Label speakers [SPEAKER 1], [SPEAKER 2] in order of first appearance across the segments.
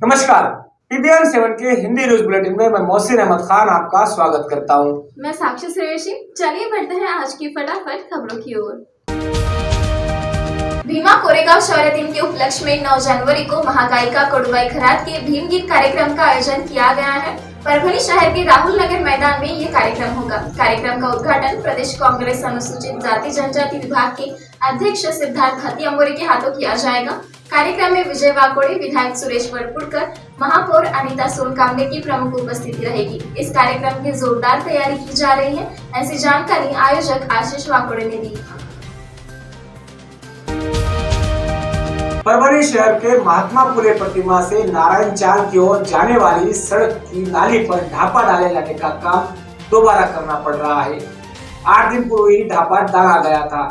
[SPEAKER 1] नमस्कार, PBN 7 के Hindi news bulletin में मैं मोहसिन अहमद खान आपका स्वागत करता हूं।
[SPEAKER 2] मैं साक्षी श्रेयसी। चलिए बढ़ते हैं आज की फटाफट खबरों की ओर। भीमा कोरेगांव शौर्य दिन के उपलक्ष्य में 9 जनवरी को महागायिका कोडुबाई खरात के भीम गीत कार्यक्रम का आयोजन किया गया है। परभनी शहर के राहुल नगर मैदान में ये कार्यक्रम होगा। कार्यक्रम का उद्घाटन प्रदेश कांग्रेस अनुसूचित जाति जनजाति विभाग के अध्यक्ष सिद्धार्थ हथियामुरे के हाथों किया जाएगा। कार्यक्रम में विजय वाकोड़े, विधायक सुरेश वरपुड़कर, महापौर अनीता सोनकामले की प्रमुख उपस्थिति रहेगी। इस कार्यक्रम की जोरदार तैयारी की जा रही है, ऐसी जानकारी आयोजक आशीष वाकोड़े ने दी।
[SPEAKER 1] परभनी शहर के महात्मा फुले प्रतिमा से नारायण चाल की ओर जाने वाली सड़क की नाली पर ढापा डाले जाने का काम दोबारा करना पड़ रहा है। 8 दिन पूर्व ही ढापा डाला गया था,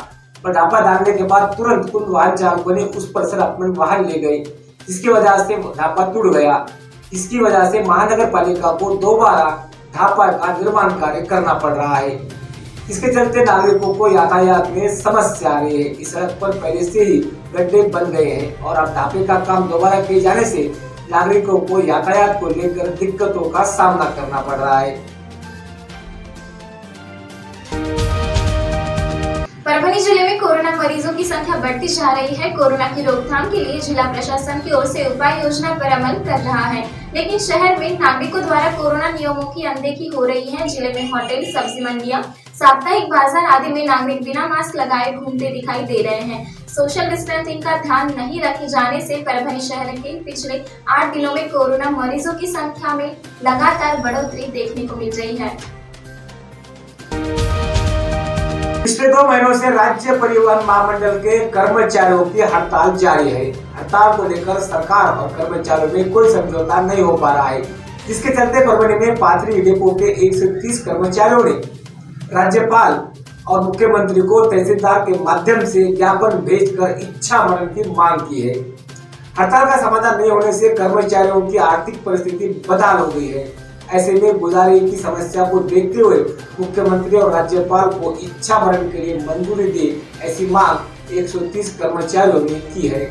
[SPEAKER 1] पर ढापा डालने के बाद तुरंत उन वाहन चालकों ने उस पर से अपने वाहन ले गए, जिसकी वजह से ढापा टूट गया। इसकी वजह से महानगर पालिका को दोबारा ढापा का निर्माण कार्य करना पड़ रहा है। इसके चलते नागरिकों को यातायात में समस्या आ रही है। इस सड़क पर पहले से ही गड्ढे बन गए हैं और अब ढापे का काम दोबारा किए जाने से नागरिकों को यातायात को लेकर दिक्कतों का सामना करना पड़ रहा है।
[SPEAKER 2] परभनी जिले में कोरोना मरीजों की संख्या बढ़ती जा रही है। कोरोना की रोकथाम के लिए जिला प्रशासन की ओर से उपाय योजना पर अमल कर रहा है, लेकिन शहर में नागरिकों द्वारा कोरोना नियमों की अनदेखी हो रही है। जिले में होटल, सब्जी मंडियां, साप्ताहिक बाजार आदि में नागरिक बिना मास्क लगाए घूमते दिखाई दे रहे हैं। सोशल डिस्टेंसिंग का ध्यान नहीं रखे जाने से परभनी शहर के पिछले 8 दिनों में कोरोना मरीजों की संख्या में लगातार बढ़ोतरी देखने को मिल रही है।
[SPEAKER 1] पिछले 2 महीनों से राज्य परिवहन महामंडल के कर्मचारियों की हड़ताल जारी है। हड़ताल को लेकर सरकार और कर्मचारियों में कोई समझौता नहीं हो पा रहा है, जिसके चलते परभनी में पाथरी डिपो के 130 कर्मचारियों ने राज्यपाल और मुख्यमंत्री को तहसीलदार के माध्यम से ज्ञापन भेजकर इच्छा मरण की मांग की है। हड़ताल का समाधान नहीं होने से कर्मचारियों की आर्थिक परिस्थिति बदहाल हो गई है। ऐसे में गुजारे की समस्या को देखते हुए मुख्यमंत्री और राज्यपाल को इच्छा मरण के लिए मंजूरी दे, ऐसी मांग 130 कर्मचारियों ने की है।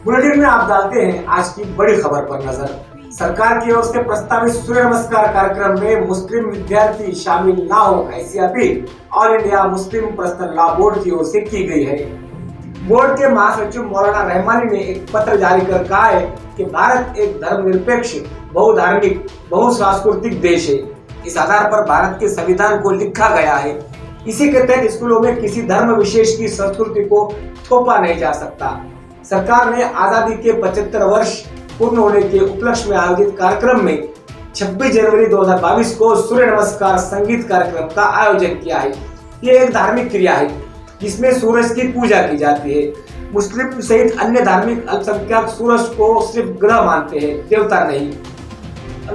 [SPEAKER 1] बुलेटिन में आप डालते हैं आज की बड़ी खबर पर नजर। सरकार की ओर से प्रस्तावित सूर्य नमस्कार कार्यक्रम में मुस्लिम विद्यार्थी शामिल न हो, ऐसी appeal all India Muslim personal law board की ओर से की गई है। बोर्ड के महासचिव मौलाना रहमानी ने एक पत्र जारी कर कहा है कि भारत एक धर्मनिरपेक्ष, बहुधार्मिक, बहुसांस्कृतिक देश है। इस आधार पर भारत के संविधान को लिखा गया है। इसी के तहत स्कूलों में किसी धर्म विशेष की संस्कृति को थोपा नहीं जा सकता। सरकार ने आजादी के 75 वर्ष पूर्ण होने के उपलक्ष्य में आयोजित कार्यक्रम में 26 जनवरी 2022 को सूर्य नमस्कार संगीत कार्यक्रम का आयोजन किया है। ये एक धार्मिक क्रिया है जिसमें सूरज की पूजा की जाती है। मुस्लिम सहित अन्य धार्मिक अल्पसंख्यक सूरज को सिर्फ ग्रह मानते हैं, देवता नहीं,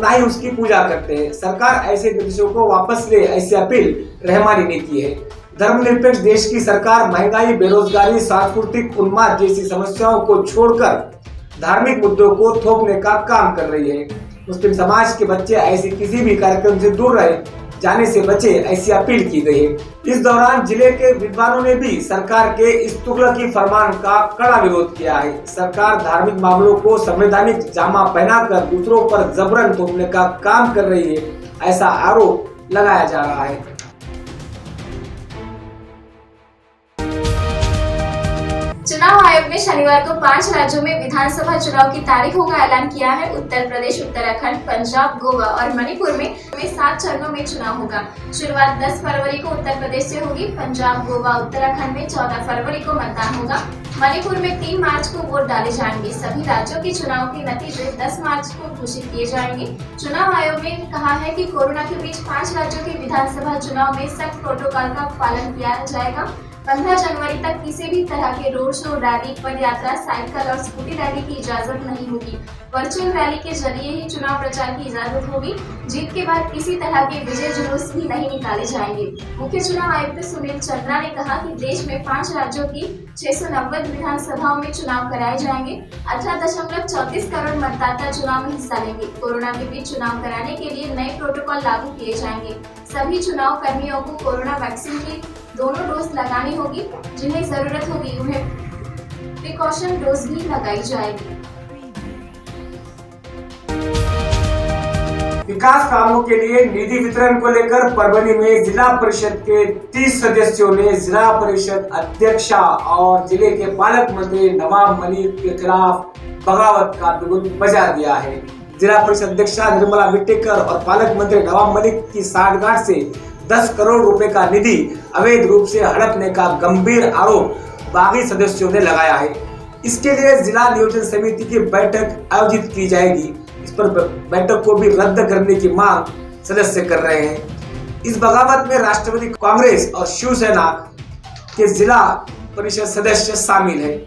[SPEAKER 1] ना ही उसकी पूजा करते हैं। सरकार ऐसे दृश्यों को वापस ले, ऐसी अपील रहमानी ने की है। धर्मनिरपेक्ष देश की सरकार महंगाई, बेरोजगारी, सांस्कृतिक उन्माद जैसी समस्याओं को छोड़कर धार्मिक मुद्दों को थोपने का काम कर रही है। मुस्लिम समाज के बच्चे ऐसे किसी भी कार्यक्रम से दूर रहे जाने से बचे, ऐसी अपील की गई है। इस दौरान जिले के विद्वानों ने भी सरकार के इस तुगलकी फरमान का कड़ा विरोध किया है। सरकार धार्मिक मामलों को संवैधानिक जामा पहनाकर दूसरों पर जबरन थोपने का काम कर रही है, ऐसा आरोप लगाया जा रहा है।
[SPEAKER 2] चुनाव आयोग ने शनिवार को 5 राज्यों में विधानसभा चुनाव की तारीखों का ऐलान किया है। उत्तर प्रदेश, उत्तराखंड, पंजाब, गोवा और मणिपुर में 7 चरणों में चुनाव होगा। शुरुआत 10 फरवरी को उत्तर प्रदेश से होगी। पंजाब, गोवा, उत्तराखंड में 14 फरवरी को मतदान होगा। मणिपुर में 3 मार्च को वोट डाले जाएंगे। सभी राज्यों के चुनाव के नतीजे 10 मार्च को घोषित किए जाएंगे। चुनाव आयोग ने कहा है कि कोरोना के बीच 5 राज्यों के विधानसभा चुनाव में सख्त प्रोटोकॉल का पालन किया जाएगा। 15 जनवरी तक किसी भी तरह के रोड शो, रैली, पद यात्रा, साइकिल और स्कूटी रैली की इजाजत नहीं होगी। वर्चुअल रैली के जरिए ही चुनाव प्रचार की इजाजत होगी। जीत के बाद किसी तरह के विजय जुलूस भी नहीं निकाले जाएंगे। मुख्य चुनाव आयुक्त सुनील चंद्रा ने कहा कि देश में 5 राज्यों की 690 विधानसभाओं में चुनाव कराए जाएंगे। 18.34 करोड़ मतदाता चुनाव में हिस्सा लेंगे। कोरोना के बीच चुनाव कराने के लिए नए प्रोटोकॉल लागू किए जाएंगे। सभी चुनाव कर्मियों को कोरोना वैक्सीन की दोनों डोज लगानी होगी। जिन्हें जरूरत होगी उन्हें प्रिकॉशन डोज भी लगाई जाएगी।
[SPEAKER 1] विकास कामों के लिए निधि वितरण को लेकर परभणी में जिला परिषद के 30 सदस्यों ने जिला परिषद अध्यक्षा और जिले के पालक मंत्री नवाब मलिक के खिलाफ बगावत का बिगुल बजा दिया है। जिला परिषद अध्यक्षा निर्मला विटेकर और पालक मंत्री नवाब मलिक की साठगांठ से 10 करोड़ रुपए का निधि अवैध रूप से हड़पने का गंभीर आरोप बागी सदस्यों ने लगाया है। इसके लिए जिला नियोजन समिति की बैठक आयोजित की जाएगी। इस पर बैठक को भी रद्द करने की मांग सदस्य कर रहे हैं। इस बगावत में राष्ट्रवादी कांग्रेस और शिवसेना के जिला परिषद सदस्य शामिल हैं।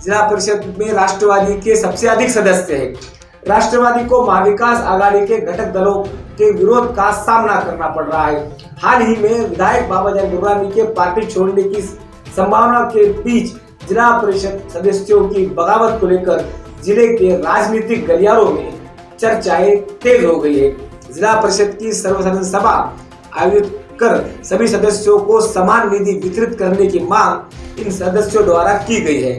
[SPEAKER 1] जिला परिषद में राष्ट्रवादी के सबसे अधिक सदस्य हैं। राष्ट्रवादी को महाविकास आघाड़ी के घटक दलों के विरोध का सामना करना पड़ रहा है। हाल ही में विधायक बाबाजान दुर्रानी के पार्टी छोड़ने की संभावना के बीच जिला परिषद सदस्यों की बगावत को लेकर जिले के राजनीतिक गलियारों में चर्चाएं तेज हो गई है। जिला परिषद की सर्वसाधारण सभा आयोजित कर सभी सदस्यों को समान निधि वितरित करने की मांग इन सदस्यों द्वारा की गई है।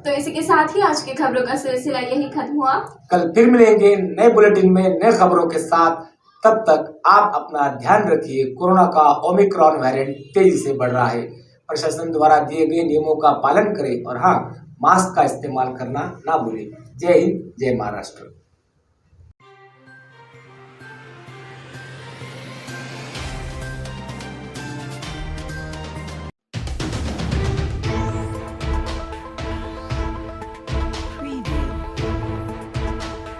[SPEAKER 2] तो इसी के साथ ही आज की खबरों का सिलसिला यही खत्म हुआ।
[SPEAKER 1] कल फिर मिलेंगे नए बुलेटिन में नए खबरों के साथ। तब तक आप अपना ध्यान रखिए। कोरोना का ओमिक्रॉन वेरिएंट तेजी से बढ़ रहा है। प्रशासन द्वारा दिए गए नियमों का पालन करें और हाँ, मास्क का इस्तेमाल करना ना भूलें। जय हिंद, जय महाराष्ट्र।